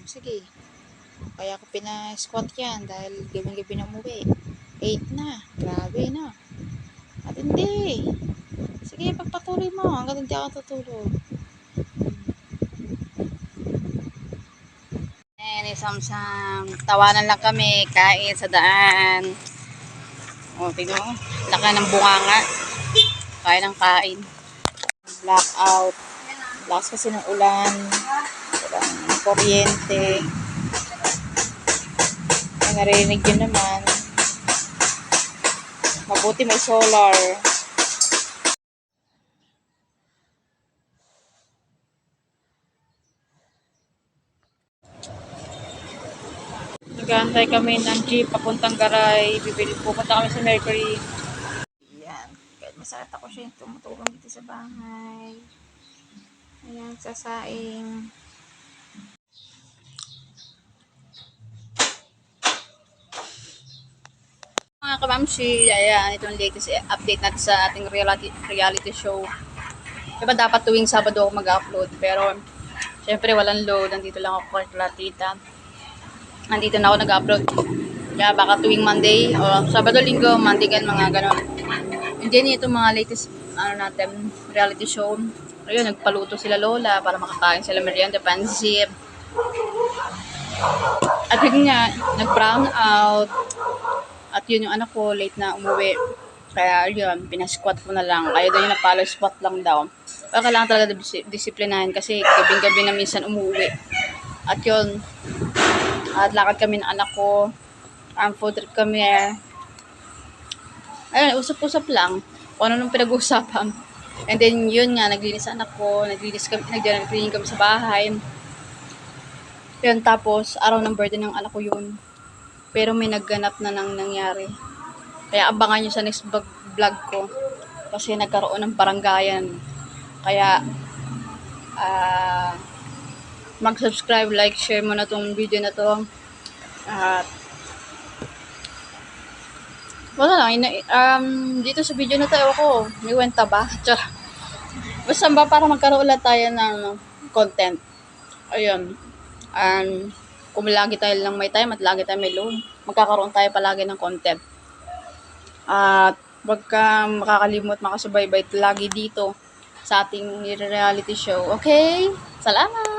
sige. Kaya ako pina-squat yan dahil gabi-gabi na umuwi. 8 na. Grabe na. At hindi. Sige, pagpatuloy mo hanggang hindi ako tutulog. Ayan, isang tawanan lang kami, kain sa daan. O, tignan mo. Laki ng bunganga. Kain ng kain. Blackout. Lakas kasi ng ulan. Walang kuryente. Ay, narinig yun naman. Mabuti may solar. Nag-aantay kami ng jeep papuntang Garay. Pupunta kami sa Mercury. Ayan. Kahit masakit ako siya, tumutulong dito sa bahay. Ayan, sasaing. Mga kamamsi, ayan, itong latest update natin sa ating reality show. Diba dapat tuwing Sabado ako mag-upload, pero syempre walang load, nandito lang ako kay Latita. Nandito na ako nag-upload. Kaya baka tuwing Monday, o Sabado, Linggo, Monday gan, mga ganon. And then itong mga latest natin, reality show. Ayun, nagpaluto sila Lola para makakain sila merienda, pansip. At yun nga, nag-brown out. At yun yung anak ko, late na umuwi. Kaya yun, pinasquat ko na lang. Kaya doon yung napalo squat lang daw. Pero kailangan talaga disiplinahin kasi gabing-gabi na minsan umuwi. At yun, at lakad kami ng anak ko. Food trip kami. Ayun, usap-usap lang. Kung ano nung pinag-uusapan. And then yun nga, naglinis anak ko. Naglinis kami sa bahay. Yun, tapos araw ng birthday ng anak ko yun. Pero may nagganap na nang nangyari. Kaya abangan nyo sa next vlog ko. Kasi nagkaroon ng baranggayan. Kaya, mag-subscribe, like, share mo na tong video na to. At, wala lang. Dito sa video na to, ako, may wenta ba? Tsaka, basta ba para magkaroon ulit tayo ng content. Ayun. Kung lagi tayo lang may time at lagi tayo may load, magkakaroon tayo palagi ng content. At wag ka makakalimot, makasubaybay lagi dito sa ating reality show. Okay? Salamat!